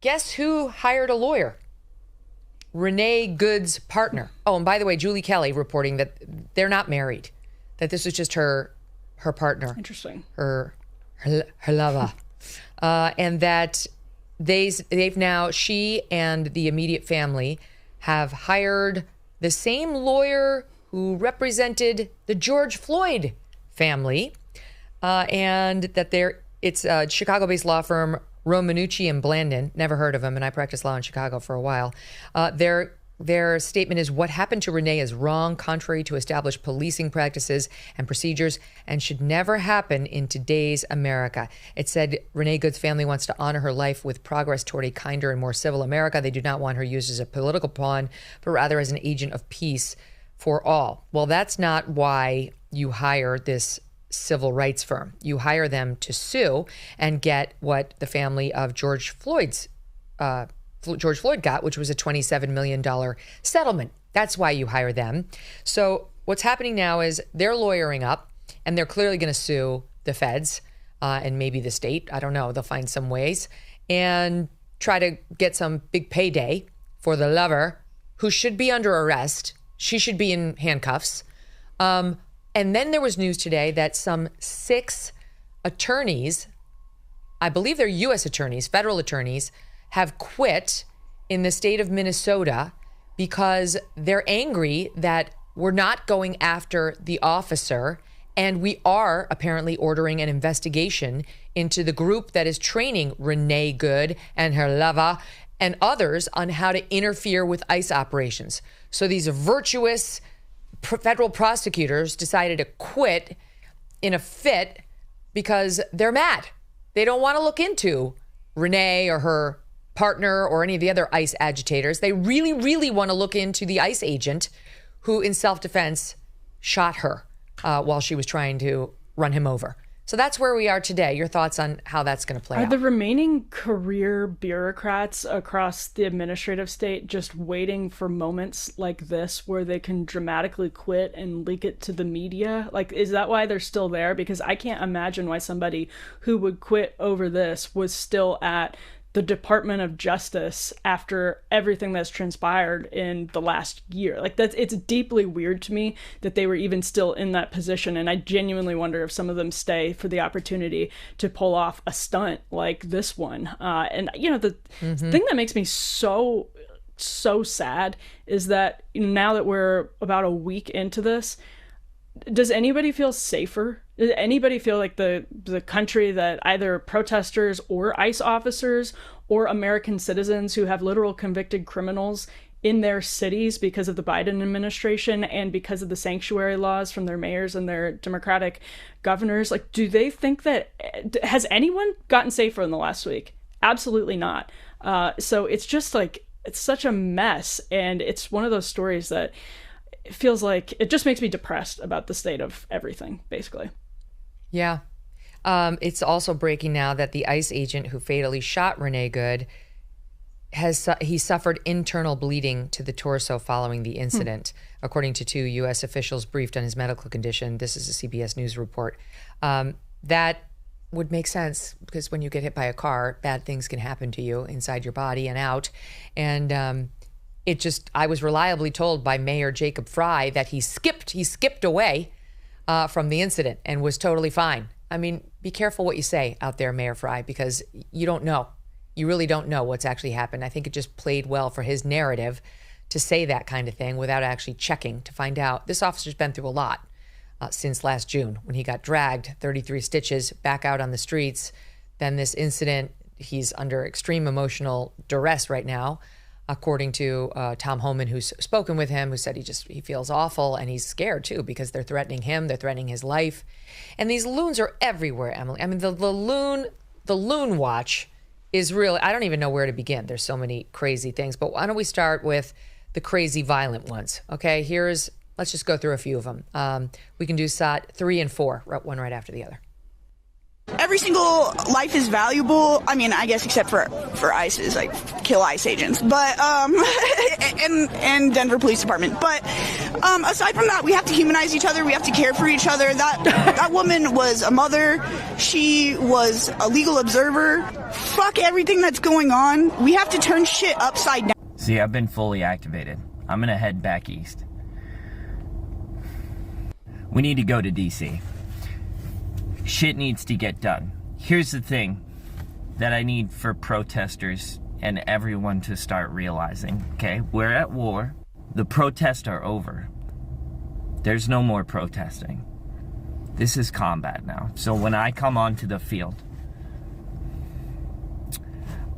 Guess who hired a lawyer? Renee Good's partner. Oh, and by the way, Julie Kelly reporting that they're not married, that this was just her partner. Interesting. Her lover. And that they've now, she and the immediate family have hired the same lawyer who represented the George Floyd family, and that it's a Chicago-based law firm, Romanucci and Blandon. Never heard of them, and I practiced law in Chicago for a while. Their statement is, what happened to Renee is wrong, contrary to established policing practices and procedures, and should never happen in today's America. It said Renee Good's family wants to honor her life with progress toward a kinder and more civil America. They do not want her used as a political pawn, but rather as an agent of peace for all. Well, that's not why you hire this civil rights firm. You hire them to sue and get what the family of George Floyd got, which was a $27 million settlement. That's why you hire them. So what's happening now is they're lawyering up, and they're clearly going to sue the feds and maybe the state. I don't know. They'll find some ways and try to get some big payday for the lover, who should be under arrest. She should be in handcuffs. And then there was news today that some 6 attorneys, I believe they're U.S. attorneys, federal attorneys, have quit in the state of Minnesota because they're angry that we're not going after the officer, and we are apparently ordering an investigation into the group that is training Renee Good and her lover and others on how to interfere with ICE operations. So these virtuous federal prosecutors decided to quit in a fit because they're mad. They don't want to look into Renee or her partner or any of the other ICE agitators. They really, really want to look into the ICE agent who, in self-defense, shot her while she was trying to run him over. So that's where we are today. Your thoughts on how that's going to play out? Are the remaining career bureaucrats across the administrative state just waiting for moments like this where they can dramatically quit and leak it to the media? Like, is that why they're still there? Because I can't imagine why somebody who would quit over this was still at the Department of Justice after everything that's transpired in the last year. Like, it's deeply weird to me that they were even still in that position. And I genuinely wonder if some of them stay for the opportunity to pull off a stunt like this one. And, you know, the thing that makes me so sad is that, you know, now that we're about a week into this, does anybody feel safer? Does anybody feel like the country that either protesters or ICE officers or American citizens who have literal convicted criminals in their cities because of the Biden administration and because of the sanctuary laws from their mayors and their Democratic governors, like, do they think that, has anyone gotten safer in the last week? Absolutely not. So it's just like, it's such a mess. And it's one of those stories that it feels like it just makes me depressed about the state of everything, basically. Yeah. It's also breaking now that the ICE agent who fatally shot Renee Good he suffered internal bleeding to the torso following the incident, according to 2 U.S. officials briefed on his medical condition. This is a CBS News report. That would make sense because when you get hit by a car, bad things can happen to you inside your body and out. And I was reliably told by Mayor Jacob Fry that he skipped away from the incident and was totally fine. I mean, be careful what you say out there, Mayor Fry, because you don't know. You really don't know what's actually happened. I think it just played well for his narrative to say that kind of thing without actually checking to find out. This officer's been through a lot since last June when he got dragged 33 stitches back out on the streets. Then this incident, he's under extreme emotional duress right now, according to Tom Homan, who's spoken with him, who said he feels awful and he's scared too because they're threatening him, they're threatening his life. And these loons are everywhere, Emily. I mean, the loon watch is really, I don't even know where to begin. There's so many crazy things, but why don't we start with the crazy violent ones? Okay, let's just go through a few of them. We can do SOT 3 and 4, one right after the other. Every single life is valuable. I mean, I guess except for ICE's, like, kill ICE agents, but and Denver Police Department. But aside from that, we have to humanize each other. We have to care for each other. That woman was a mother. She was a legal observer fuck everything that's going on. We have to turn shit upside down. See, I've been fully activated. I'm gonna head back east. We need to go to DC. Shit needs to get done. Here's the thing that I need for protesters and everyone to start realizing, okay? We're at war. The protests are over. There's no more protesting. This is combat now. So when I come onto the field,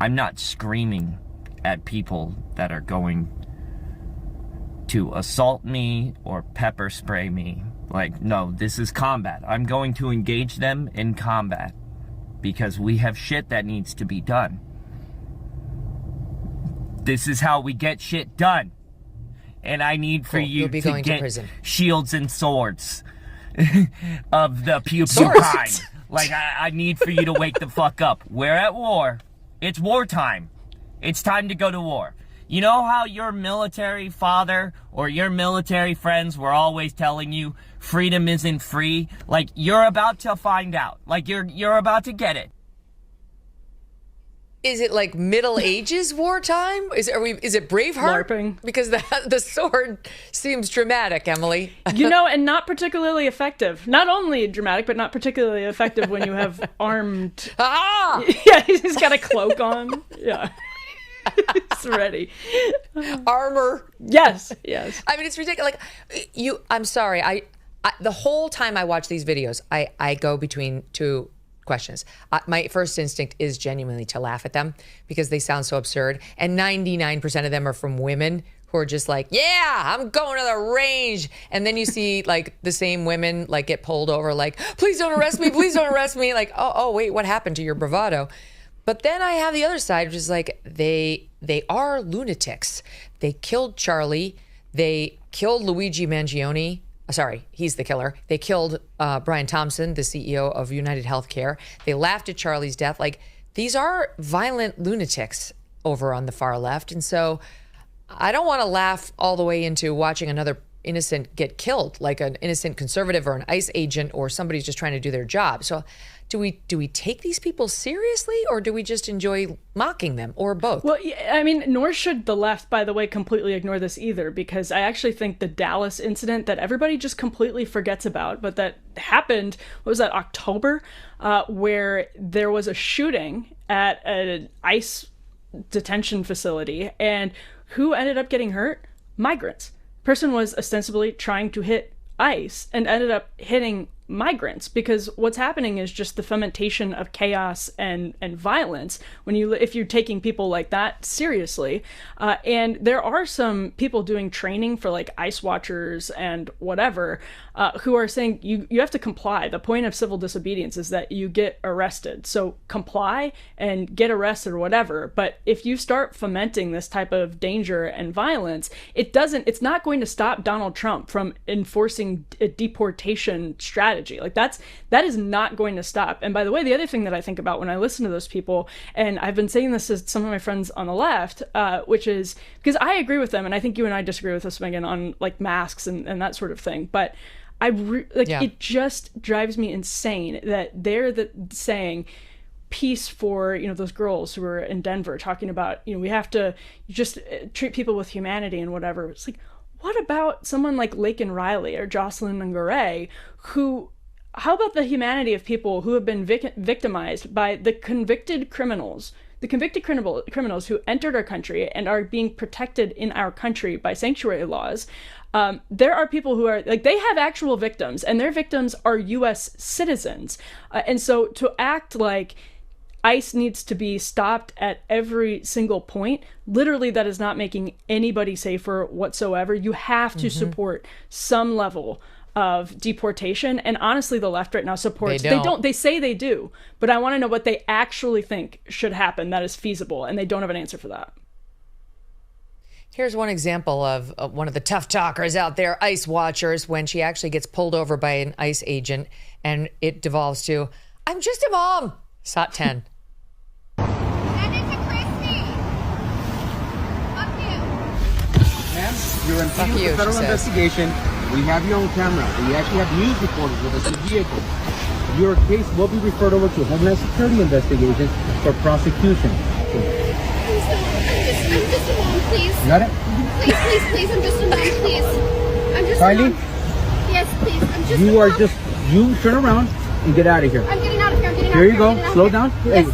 I'm not screaming at people that are going to assault me or pepper spray me. Like, no, this is combat. I'm going to engage them in combat because we have shit that needs to be done. This is how we get shit done. And I need for you to get shields and swords of the pew-pew kind. Like, I need for you to wake the fuck up. We're at war. It's wartime. It's time to go to war. You know how your military father or your military friends were always telling you freedom isn't free? Like, you're about to find out. Like, you're about to get it. Is it like Middle Ages wartime? Is it Braveheart? LARPing. Because the sword seems dramatic, Emily. And not particularly effective. Not only dramatic, but not particularly effective when you have armed. Ah! Yeah, he's got a cloak on. Yeah. It's ready. Armor. Yes. I mean, it's ridiculous. Like, I'm sorry. I the whole time I watch these videos, I go between two questions. My first instinct is genuinely to laugh at them because they sound so absurd. And 99% of them are from women who are just like, yeah, I'm going to the range. And then you see like the same women like get pulled over like, please don't arrest me. Please don't arrest me. Like, oh, wait, what happened to your bravado? But then I have the other side, which is like, they are lunatics. They killed Charlie. They killed Luigi Mangione. Sorry, he's the killer. They killed Brian Thompson, the CEO of United Healthcare. They laughed at Charlie's death. Like, these are violent lunatics over on the far left. And so I don't want to laugh all the way into watching another innocent get killed, like an innocent conservative or an ICE agent or somebody's just trying to do their job. So do we take these people seriously, or do we just enjoy mocking them, or both? Well, I mean, nor should the left, by the way, completely ignore this either, because I actually think the Dallas incident that everybody just completely forgets about, but that happened, what was that, October, where there was a shooting at an ICE detention facility, and who ended up getting hurt? Migrants. Person was ostensibly trying to hit ICE and ended up hitting migrants, because what's happening is just the fomentation of chaos and violence if you're taking people like that seriously. And there are some people doing training for like ICE watchers and whatever who are saying you have to comply. The point of civil disobedience is that you get arrested, so comply and get arrested or whatever. But if you start fomenting this type of danger and violence, it's not going to stop Donald Trump from enforcing a deportation strategy. Like that is not going to stop. And by the way, the other thing that I think about when I listen to those people, and I've been saying this to some of my friends on the left, which is because I agree with them, and I think you and I disagree with this, Megyn, on like masks and that sort of thing. But it just drives me insane that they're saying peace for those girls who were in Denver talking about we have to just treat people with humanity and whatever. It's like, what about someone like Laken Riley or Jocelyn Ngare, how about the humanity of people who have been victimized by the convicted criminals who entered our country and are being protected in our country by sanctuary laws? There are people who are like, they have actual victims, and their victims are U.S. citizens. And so to act like ICE needs to be stopped at every single point, literally that is not making anybody safer whatsoever. You have to support some level of deportation. And honestly, the left right now supports, they say they do, but I want to know what they actually think should happen that is feasible, and they don't have an answer for that. Here's one example of one of the tough talkers out there, ICE watchers, when she actually gets pulled over by an ICE agent and it devolves to, I'm just a mom. SOT 10. Send it to Christy. Fuck you. Ma'am, you're in federal investigation. We have you on camera, and we actually have news reporters with us in the vehicle. Your case will be referred over to Homeland Security investigation for prosecution. I'm just a mom, please. You got it? Please, I'm just a mom, please. I'm just Kylie? a mom. Yes, please, I'm just You a are mom. just, you turn around and get out of here. I'm getting out of here, Here you go. Slow down. Yes.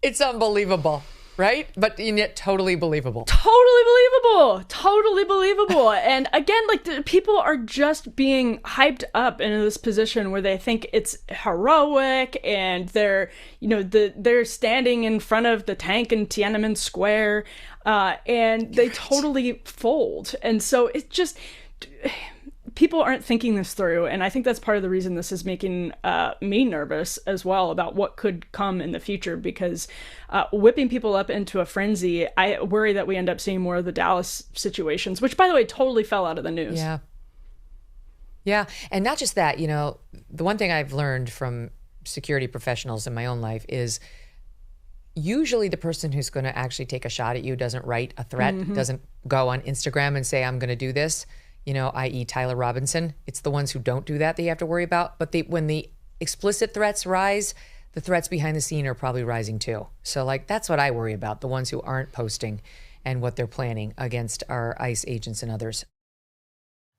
It's unbelievable, right? But yet totally believable. Totally believable. And again, like, the people are just being hyped up into this position where they think it's heroic, and they're, they're standing in front of the tank in Tiananmen Square, and they totally fold. And so it just, people aren't thinking this through, and I think that's part of the reason this is making me nervous as well about what could come in the future, because whipping people up into a frenzy, I worry that we end up seeing more of the Dallas situations, which, by the way, totally fell out of the news. Yeah. And not just that, the one thing I've learned from security professionals in my own life is usually the person who's going to actually take a shot at you doesn't write a threat, doesn't go on Instagram and say, I'm going to do this, i.e. Tyler Robinson. It's the ones who don't do that you have to worry about. But when the explicit threats rise, the threats behind the scene are probably rising too. So that's what I worry about, the ones who aren't posting and what they're planning against our ICE agents and others.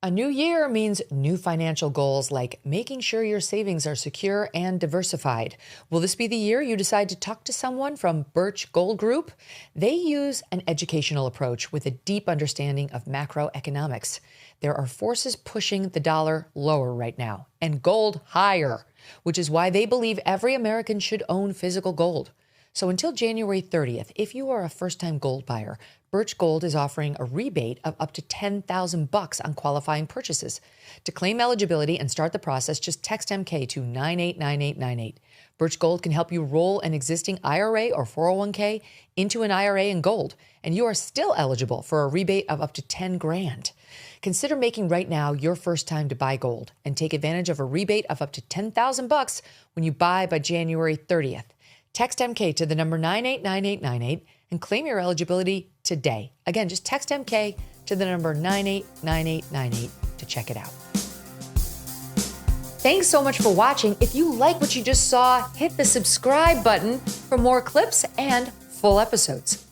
A new year means new financial goals, like making sure your savings are secure and diversified. Will this be the year you decide to talk to someone from Birch Gold Group? They use an educational approach with a deep understanding of macroeconomics. There are forces pushing the dollar lower right now and gold higher, which is why they believe every American should own physical gold. So until January 30th, if you are a first-time gold buyer, Birch Gold is offering a rebate of up to $10,000 on qualifying purchases. To claim eligibility and start the process, just text MK to 989898. Birch Gold can help you roll an existing IRA or 401k into an IRA in gold, and you are still eligible for a rebate of up to $10,000. Consider making right now your first time to buy gold and take advantage of a rebate of up to $10,000 when you buy by January 30th. Text MK to the number 989898 and claim your eligibility today. Again, just text MK to the number 989898 to check it out. Thanks so much for watching. If you like what you just saw, hit the subscribe button for more clips and full episodes.